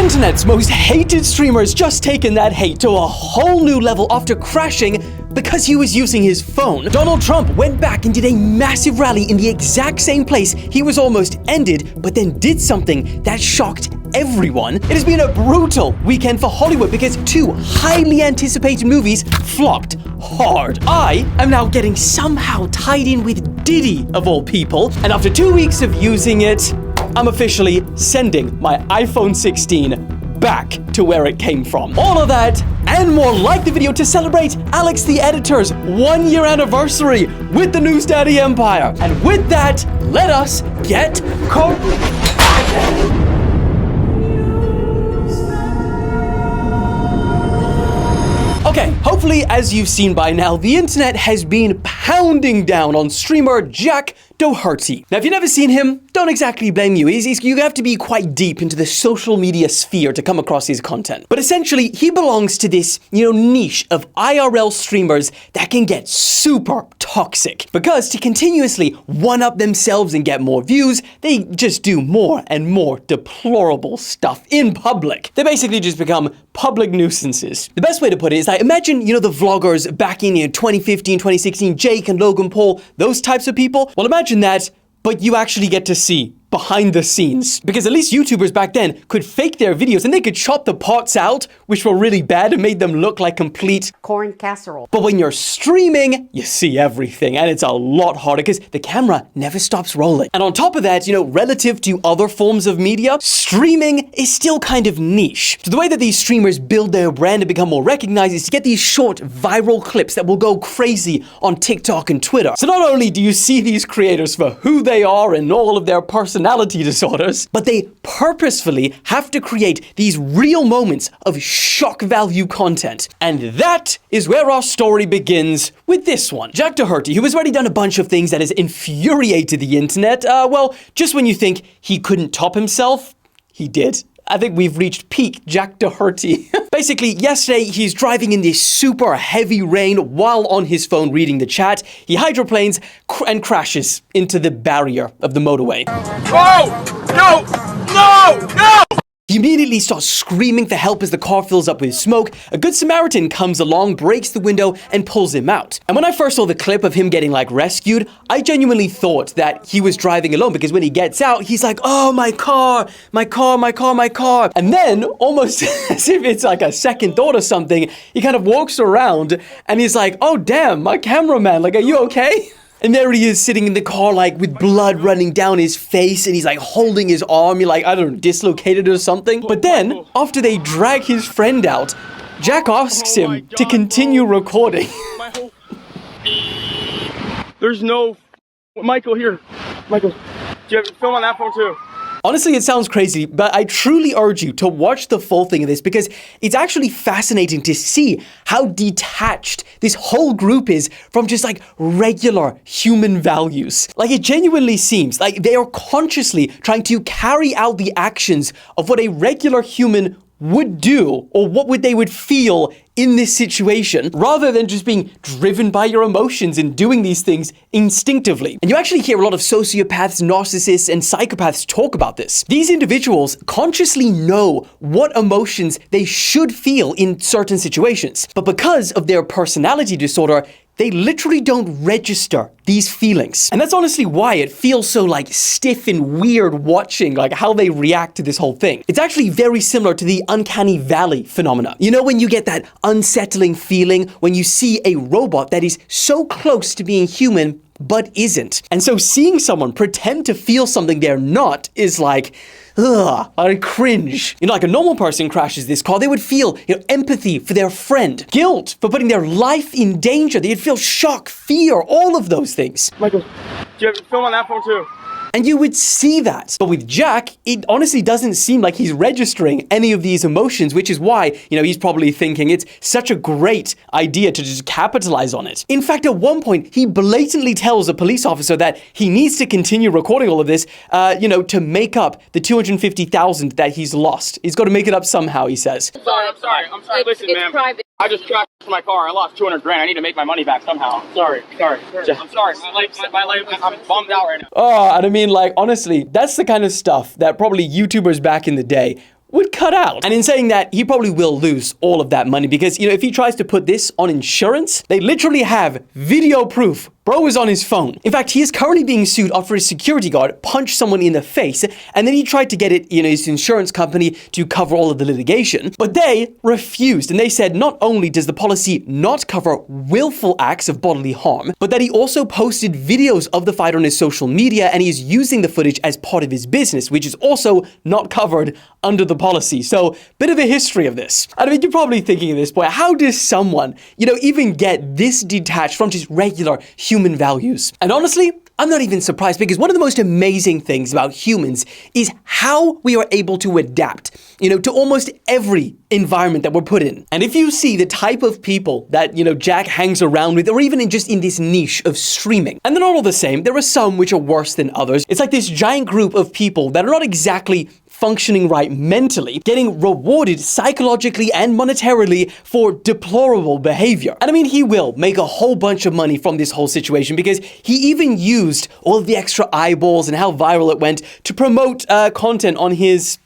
internet's most hated streamer has just taken that hate to a whole new level after crashing because he was using his phone. Donald Trump went back and did a massive rally in the exact same place he was almost ended, but then did something that shocked everyone. It has been a brutal weekend for Hollywood because two highly anticipated movies flopped hard. I am now getting somehow tied in with Diddy, of all people, and after 2 weeks of using it, I'm officially sending my iPhone 16 back to where it came from. All of that and more. Like the video to celebrate Alex the Editor's 1-year anniversary with the NEWSDADDY empire. And with that, let us get Okay, hopefully, as you've seen by now, the internet has been pounding down on streamer Jack Doherty. Now, if you've never seen him, don't exactly blame you. You have to be quite deep into the social media sphere to come across his content. But essentially, he belongs to this, niche of IRL streamers that can get super toxic. Because to continuously one-up themselves and get more views, they just do more and more deplorable stuff in public. They basically just become public nuisances. The best way to put it is that imagine, the vloggers back in 2015, 2016, Jake and Logan Paul, those types of people. Well, imagine that, but you actually get to see behind the scenes. Because at least YouTubers back then could fake their videos and they could chop the parts out, which were really bad and made them look like complete corn casserole. But when you're streaming, you see everything, and it's a lot harder because the camera never stops rolling. And on top of that, relative to other forms of media, streaming is still kind of niche. So the way that these streamers build their brand and become more recognized is to get these short viral clips that will go crazy on TikTok and Twitter. So not only do you see these creators for who they are and all of their personality disorders, but they purposefully have to create these real moments of shock value content. And that is where our story begins with this one. Jack Doherty, who has already done a bunch of things that has infuriated the internet, well, just when you think he couldn't top himself, he did. I think we've reached peak Jack Doherty. Basically, yesterday, he's driving in this super heavy rain while on his phone reading the chat. He hydroplanes and crashes into the barrier of the motorway. Oh! No! No! No! He immediately starts screaming for help as the car fills up with smoke. A good Samaritan comes along, breaks the window, and pulls him out. And when I first saw the clip of him getting rescued, I genuinely thought that he was driving alone because when he gets out, he's like, oh, my car, my car, my car, my car. And then, almost as if it's like a second thought or something, he kind of walks around and he's like, oh, damn, my cameraman, are you okay? And there he is sitting in the car with blood running down his face and he's holding his arm, I don't know, dislocated or something. But then, after they drag his friend out, Jack asks him to continue recording. There's no... Michael, here. Michael, do you have film on that phone too? Honestly, it sounds crazy, but I truly urge you to watch the full thing of this because it's actually fascinating to see how detached this whole group is from just regular human values. It genuinely seems like they are consciously trying to carry out the actions of what a regular human would do or what they would feel in this situation, rather than just being driven by your emotions and doing these things instinctively. And you actually hear a lot of sociopaths, narcissists, and psychopaths talk about this. These individuals consciously know what emotions they should feel in certain situations, but because of their personality disorder, they literally don't register these feelings. And that's honestly why it feels so stiff and weird watching how they react to this whole thing. It's actually very similar to the uncanny valley phenomena. When you get that unsettling feeling when you see a robot that is so close to being human but isn't. And so seeing someone pretend to feel something they're not is ugh, I cringe. A normal person crashes this car, they would feel, empathy for their friend, guilt for putting their life in danger. They'd feel shock, fear, all of those things. Michael, do you have film on that phone too? And you would see that. But with Jack, it honestly doesn't seem like he's registering any of these emotions, which is why, he's probably thinking it's such a great idea to just capitalize on it. In fact, at one point, he blatantly tells a police officer that he needs to continue recording all of this, to make up the $250,000 that he's lost. He's got to make it up somehow, he says. I'm sorry. Listen, ma'am. Private. I just crashed my car. I lost $200,000. I need to make my money back somehow. Sorry. I'm sorry. I'm bummed out right now. Oh, and honestly, that's the kind of stuff that probably YouTubers back in the day would cut out. And in saying that, he probably will lose all of that money because, if he tries to put this on insurance, they literally have video proof. Bro is on his phone. In fact, he is currently being sued after his security guard punched someone in the face, and then he tried to get his insurance company to cover all of the litigation, but they refused, and they said not only does the policy not cover willful acts of bodily harm, but that he also posted videos of the fight on his social media, and he is using the footage as part of his business, which is also not covered under the policy. So, bit of a history of this. I mean, you're probably thinking at this point, how does someone, even get this detached from just regular human values? And honestly, I'm not even surprised because one of the most amazing things about humans is how we are able to adapt, to almost every environment that we're put in. And if you see the type of people that, Jack hangs around with, or even in this niche of streaming, and they're not all the same, there are some which are worse than others. It's like this giant group of people that are not exactly functioning right mentally, getting rewarded psychologically and monetarily for deplorable behavior. And I mean, he will make a whole bunch of money from this whole situation because he even used all of the extra eyeballs and how viral it went to promote content on his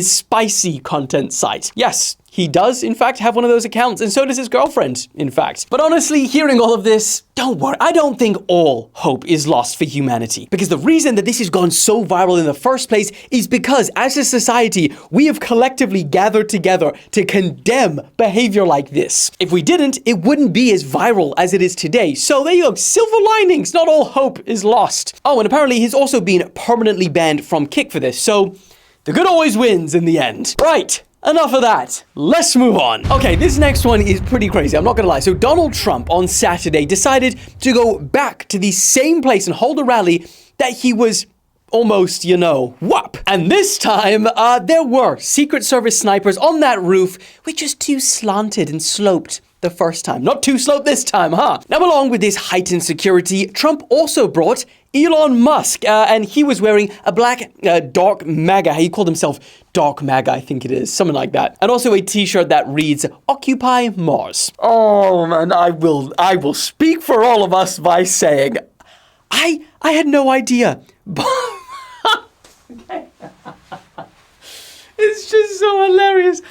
spicy content site. Yes, he does, in fact, have one of those accounts, and so does his girlfriend, in fact. But honestly, hearing all of this, don't worry. I don't think all hope is lost for humanity, because the reason that this has gone so viral in the first place is because, as a society, we have collectively gathered together to condemn behavior like this. If we didn't, it wouldn't be as viral as it is today. So there you go, silver linings, not all hope is lost. Oh, and apparently he's also been permanently banned from Kick for this, so the good always wins in the end. Right. Enough of that. Let's move on. Okay, this next one is pretty crazy. I'm not gonna lie. So Donald Trump on Saturday decided to go back to the same place and hold a rally that he was almost, whoop. And this time, there were Secret Service snipers on that roof, which is too slanted and sloped the first time. Not too sloped this time, huh? Now, along with this heightened security, Trump also brought Elon Musk, and he was wearing a black dark MAGA. He called himself Dark MAGA, I think it is, something like that. And also a t-shirt that reads, Occupy Mars. Oh man, I will speak for all of us by saying, I had no idea. It's just so hilarious.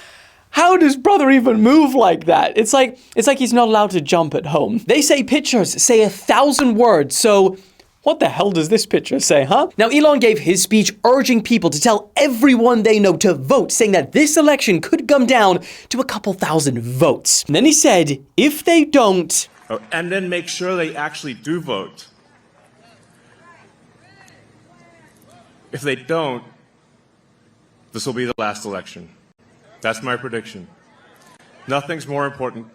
How does brother even move like that? It's like he's not allowed to jump at home. They say pictures say 1,000 words, so what the hell does this picture say, huh? Now, Elon gave his speech urging people to tell everyone they know to vote, saying that this election could come down to a couple thousand votes. And then he said, if they don't... Oh, and then make sure they actually do vote. If they don't, this will be the last election. That's my prediction. Nothing's more important.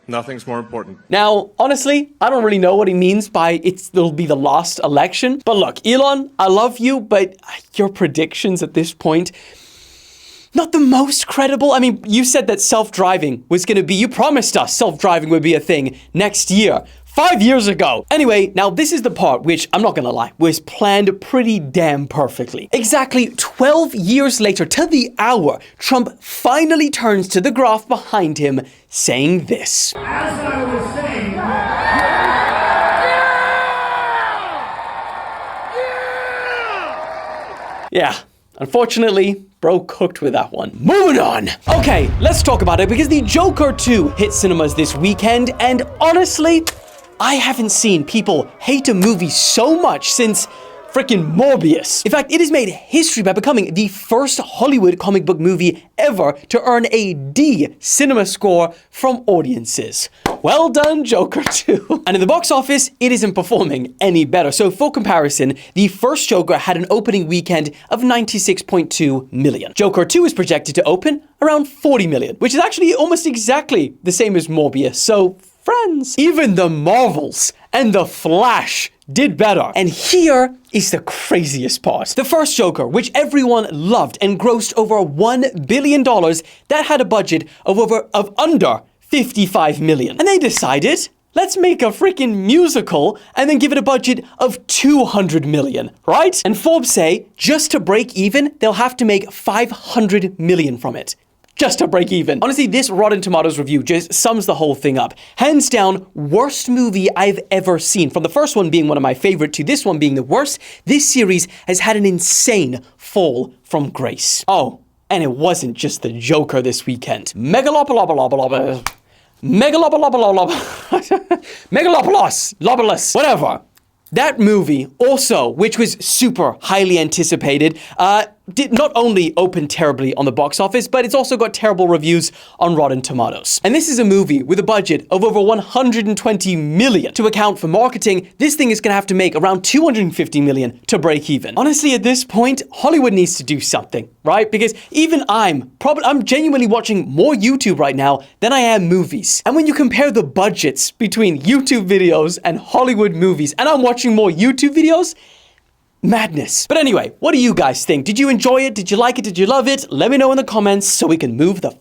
Nothing's more important. Now, honestly, I don't really know what he means by it'll be the last election. But look, Elon, I love you, but your predictions at this point, not the most credible. I mean, you said that self-driving was going to be, you promised us self-driving would be a thing next year. 5 years ago. Anyway, now this is the part which, I'm not gonna lie, was planned pretty damn perfectly. Exactly 12 years later, to the hour, Trump finally turns to the graph behind him, saying this. As I was saying... Yeah, unfortunately, bro cooked with that one. Moving on. Okay, let's talk about it because the Joker 2 hit cinemas this weekend, and honestly, I haven't seen people hate a movie so much since freaking Morbius. In fact, it has made history by becoming the first Hollywood comic book movie ever to earn a D cinema score from audiences. Well done, Joker 2. And in the box office, it isn't performing any better. So for comparison, the first Joker had an opening weekend of 96.2 million. Joker 2 is projected to open around 40 million, which is actually almost exactly the same as Morbius. So friends, even the Marvels and the Flash did better. And here is the craziest part. The first Joker, which everyone loved and grossed over $1 billion, that had a budget of under 55 million. And they decided, let's make a freaking musical and then give it a budget of 200 million, right? And Forbes say, just to break even, they'll have to make 500 million from it. Just to break even. Honestly, this Rotten Tomatoes review just sums the whole thing up. Hands down, worst movie I've ever seen. From the first one being one of my favorite to this one being the worst, this series has had an insane fall from grace. Oh, And it wasn't just the Joker this weekend. Megalopolis, Megalopolis, whatever. That movie also, which was super highly anticipated, did not only open terribly on the box office, but it's also got terrible reviews on Rotten Tomatoes. And this is a movie with a budget of over 120 million. To account for marketing, this thing is gonna have to make around 250 million to break even. Honestly, at this point, Hollywood needs to do something, right? Because even I'm genuinely watching more YouTube right now than I am movies. And when you compare the budgets between YouTube videos and Hollywood movies, and I'm watching more YouTube videos, madness. But anyway, what do you guys think? Did you enjoy it? Did you like it? Did you love it? Let me know in the comments so we can move the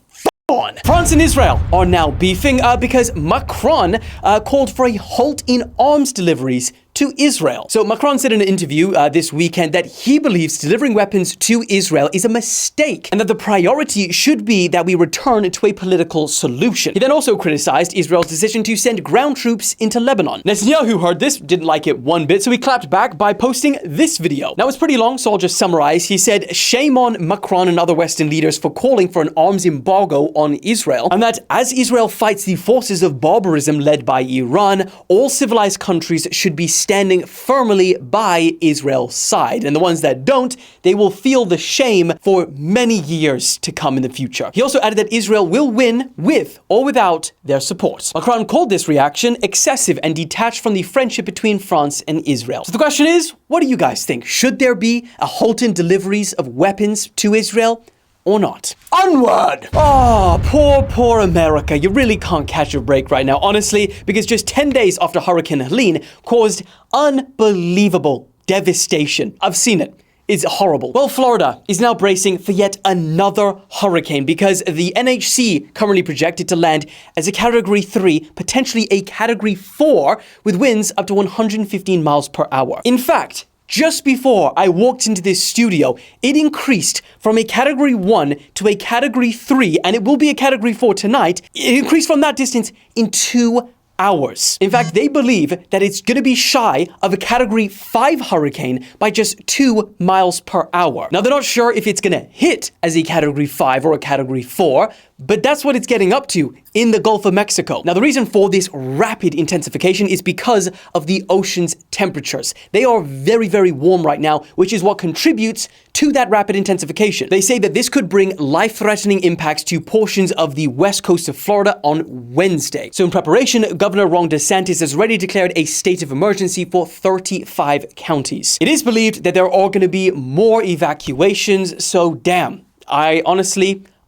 on. France and Israel are now beefing because Macron called for a halt in arms deliveries to Israel. So Macron said in an interview this weekend that he believes delivering weapons to Israel is a mistake and that the priority should be that we return to a political solution. He then also criticized Israel's decision to send ground troops into Lebanon. Netanyahu heard this, didn't like it one bit, so he clapped back by posting this video. Now it's pretty long, so I'll just summarize. He said, shame on Macron and other Western leaders for calling for an arms embargo on Israel, and that as Israel fights the forces of barbarism led by Iran, all civilized countries should be standing firmly by Israel's side. And the ones that don't, they will feel the shame for many years to come in the future. He also added that Israel will win with or without their support. Macron called this reaction excessive and detached from the friendship between France and Israel. So the question is, what do you guys think? Should there be a halt in deliveries of weapons to Israel? Or not. Onward! Oh, poor America. You really can't catch a break right now, honestly, because just 10 days after Hurricane Helene caused unbelievable devastation. I've seen it. It's horrible. Well, Florida is now bracing for yet another hurricane because the NHC currently projected to land as a Category 3, potentially a Category 4, with winds up to 115 miles per hour. In fact, just before I walked into this studio, it increased from a Category 1 to a Category 3, and it will be a Category 4 tonight. It increased from that distance in 2 hours. In fact, they believe that it's going to be shy of a Category 5 hurricane by just 2 miles per hour. Now, they're not sure if it's going to hit as a Category 5 or a Category 4, but that's what it's getting up to in the Gulf of Mexico. Now, the reason for this rapid intensification is because of the ocean's temperatures. They are very, very warm right now, which is what contributes to that rapid intensification. They say that this could bring life-threatening impacts to portions of the west coast of Florida on Wednesday. So in preparation, Governor Ron DeSantis has already declared a state of emergency for 35 counties. It is believed that there are going to be more evacuations, so damn, I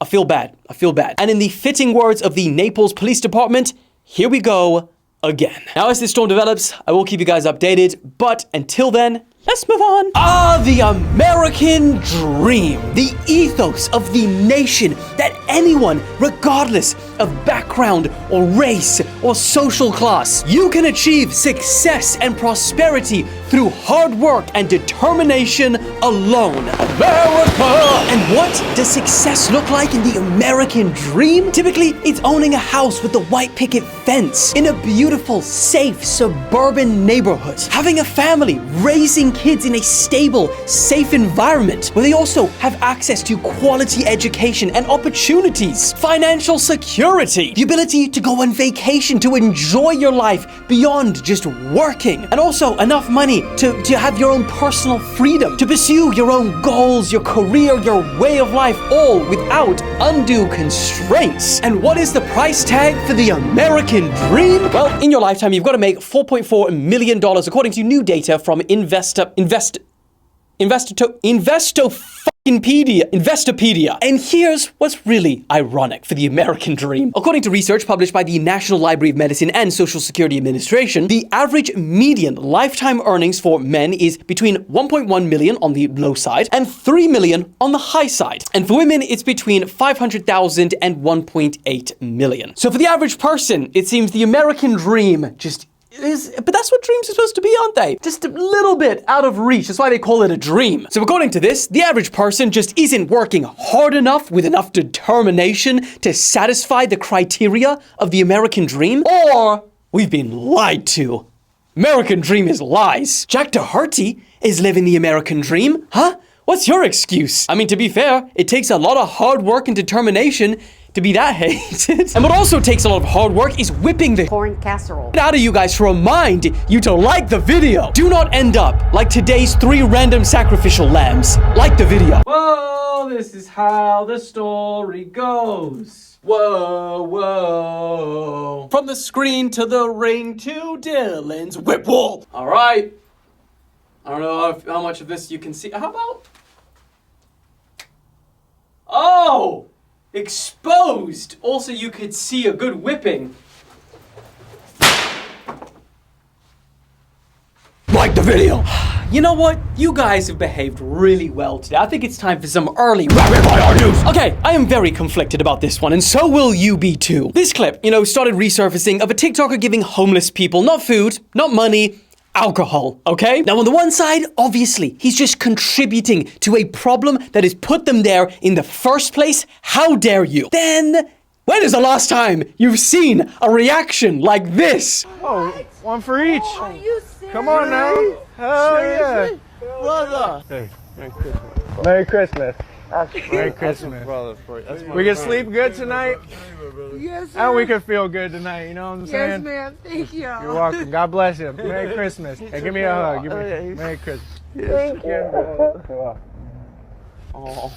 feel bad. And in the fitting words of the Naples Police Department, here we go again. Now, as this storm develops, I will keep you guys updated, but until then, let's move on. The American dream. The ethos of the nation that anyone, regardless of background or race or social class, you can achieve success and prosperity through hard work and determination alone. America! And what does success look like in the American dream? Typically, it's owning a house with a white picket fence in a beautiful, safe, suburban neighborhood. Having a family, raising kids in a stable, safe environment where they also have access to quality education and opportunities, financial security, the ability to go on vacation, to enjoy your life beyond just working, and also enough money to have your own personal freedom, to pursue your own goals, your career, your way of life, all without undue constraints. And what is the price tag for the American dream? Well, in your lifetime, you've got to make $4.4 million, according to new data from Investopedia. And here's what's really ironic for the American dream. According to research published by the National Library of Medicine and Social Security Administration, the average median lifetime earnings for men is between 1.1 million on the low side and 3 million on the high side. And for women, it's between 500,000 and 1.8 million. So for the average person, it seems the American dream just but that's what dreams are supposed to be, aren't they? Just a little bit out of reach. That's why they call it a dream. So according to this, the average person just isn't working hard enough with enough determination to satisfy the criteria of the American dream, or we've been lied to. American dream is lies. Jack Doherty is living the American dream. Huh? What's your excuse? I mean, to be fair, it takes a lot of hard work and determination to be that hated. And what also takes a lot of hard work is whipping the corn casserole out of you guys to remind you to like the video. Do not end up like today's 3 random sacrificial lambs. Like the video. Whoa, this is how the story goes. Whoa, whoa. From the screen to the ring to Dylan's whip wall. All right. I don't know how much of this you can see. How about? Oh! Exposed! Also, you could see a good whipping. Like the video! You know what? You guys have behaved really well today. I think it's time for some early rapid fire news. Okay, I am very conflicted about this one, and so will you be too. This clip, started resurfacing of a TikToker giving homeless people not food, not money, alcohol, okay? Now on the one side, obviously, he's just contributing to a problem that has put them there in the first place. How dare you? Then, when is the last time you've seen a reaction like this? Oh, one for each. Are you serious? Come on now. Hell yeah. Brother. Hey, Merry Christmas. Merry Christmas. Merry Christmas. Brother, We can sleep good tonight, Yes, sir. and we can feel good tonight, you know what I'm Yes, saying? ma'am. Thank you. You're welcome. God bless you. Merry Christmas. Hey, give me a hug. Merry Christmas. Thank you.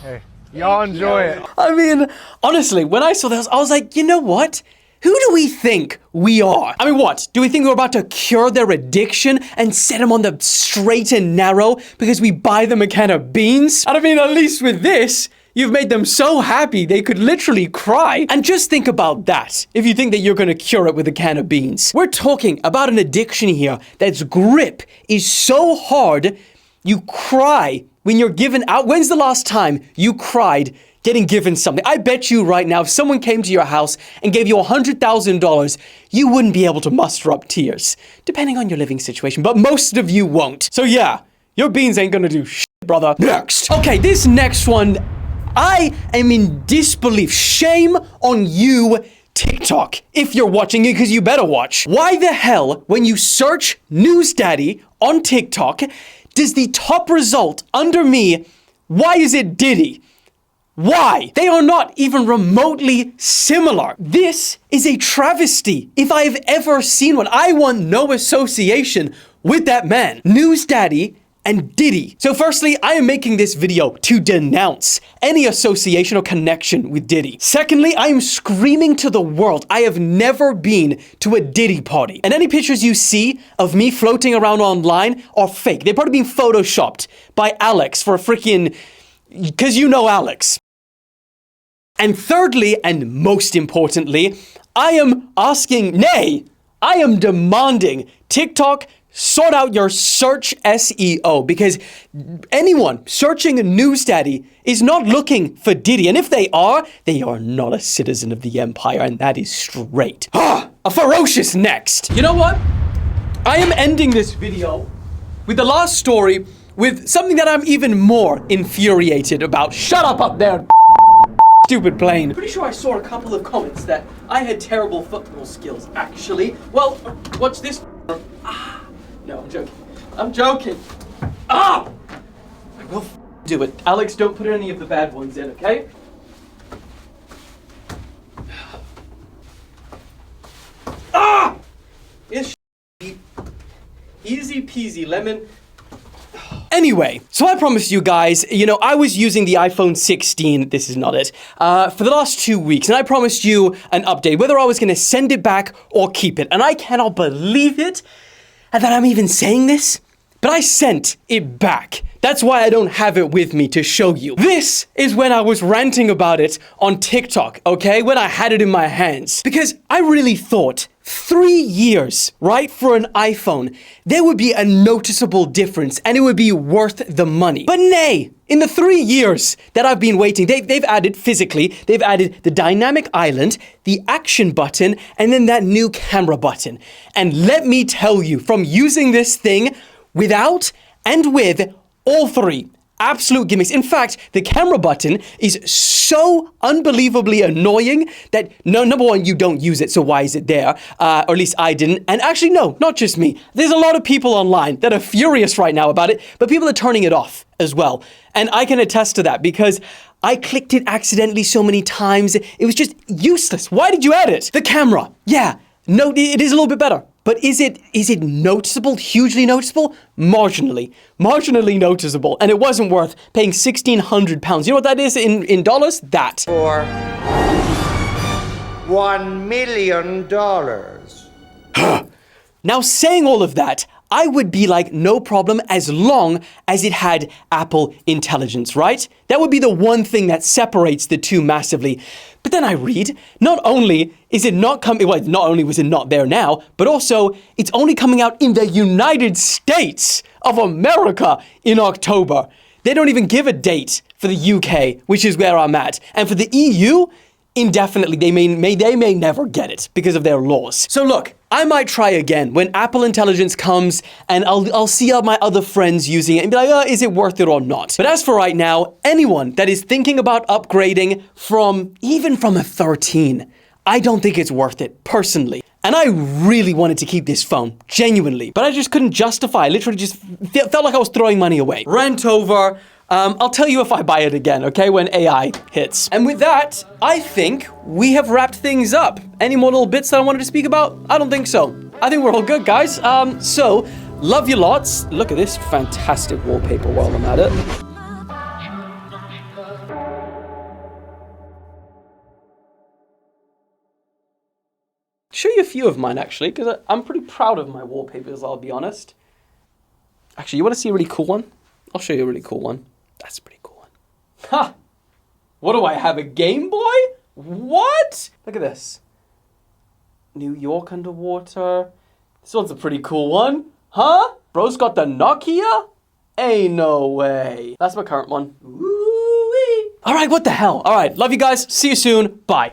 Hey, y'all enjoy it. I mean, honestly, when I saw this, I was like, you know what? Who do we think we are? I mean, what? Do we think we're about to cure their addiction and set them on the straight and narrow because we buy them a can of beans? I mean, at least with this, you've made them so happy they could literally cry. And just think about that if you think that you're gonna cure it with a can of beans. We're talking about an addiction here that's grip is so hard, you cry when you're given out. When's the last time you cried getting given something? I bet you right now, if someone came to your house and gave you $100,000, you wouldn't be able to muster up tears, depending on your living situation, but most of you won't. So yeah, your beans ain't gonna do shit, brother. Next. Okay, this next one, I am in disbelief. Shame on you, TikTok, if you're watching it, because you better watch. Why the hell, when you search NEWSDADDY on TikTok, does the top result under me, why is it Diddy? Why? They are not even remotely similar. This is a travesty. If I've ever seen one, I want no association with that man. NEWSDADDY and Diddy. So firstly, I am making this video to denounce any association or connection with Diddy. Secondly, I am screaming to the world, I have never been to a Diddy party. And any pictures you see of me floating around online are fake. They've probably been photoshopped by Alex for a freaking... because you know Alex. And thirdly, and most importantly, I am asking, nay, I am demanding TikTok sort out your search SEO, because anyone searching NEWSDADDY is not looking for Diddy. And if they are not a citizen of the empire, and that is straight. Ah, a ferocious next. You know what? I am ending this video with the last story with something that I'm even more infuriated about. Shut up there, stupid plane. Pretty sure I saw a couple of comments that I had terrible football skills, actually. Well, what's this? No, I'm joking. I'm joking. I will do it. Alex, don't put any of the bad ones in, okay? It's easy peasy lemon. Anyway, so I promised you guys, I was using the iPhone 16, this is not it, for the last 2 weeks, and I promised you an update, whether I was going to send it back or keep it, and I cannot believe it, and that I'm even saying this, but I sent it back. That's why I don't have it with me to show you. This is when I was ranting about it on TikTok, okay? When I had it in my hands. Because I really thought 3 years, right, for an iPhone, there would be a noticeable difference and it would be worth the money. But nay, in the 3 years that I've been waiting, they've added physically, they've added the dynamic island, the action button, and then that new camera button. And let me tell you, from using this thing without and with all three, absolute gimmicks. In fact, the camera button is so unbelievably annoying that, no, number one, you don't use it, so why is it there? Or at least I didn't. And actually, no, not just me. There's a lot of people online that are furious right now about it, but people are turning it off as well. And I can attest to that because I clicked it accidentally so many times. It was just useless. Why did you add it? The camera. Yeah, no, it is a little bit better. But is it noticeable, hugely noticeable? Marginally noticeable. And it wasn't worth paying £1,600. You know what that is in dollars? That. For $1 million. Now, saying all of that, I would be like, no problem, as long as it had Apple Intelligence, right? That would be the one thing that separates the two massively. But then I read, not only is it not coming, well, not only was it not there now, but also it's only coming out in the United States of America in October. They don't even give a date for the UK, which is where I'm at. And for the EU, indefinitely, they may never get it because of their laws. So look, I might try again when Apple Intelligence comes and I'll see all my other friends using it and be like, oh, is it worth it or not? But as for right now, anyone that is thinking about upgrading even from a 13, I don't think it's worth it, personally. And I really wanted to keep this phone, genuinely, but I just couldn't justify. I literally just felt like I was throwing money away. Rant over. I'll tell you if I buy it again, okay, when AI hits. And with that, I think we have wrapped things up. Any more little bits that I wanted to speak about? I don't think so. I think we're all good, guys. So, love you lots. Look at this fantastic wallpaper while I'm at it. Show you a few of mine, actually, because I'm pretty proud of my wallpapers, I'll be honest. Actually, you want to see a really cool one? I'll show you a really cool one. That's a pretty cool one. Ha! What do I have, a Game Boy? What? Look at this. New York underwater. This one's a pretty cool one. Huh? Bro's got the Nokia? Ain't no way. That's my current one. Woo-wee. All right, what the hell? All right, love you guys. See you soon. Bye.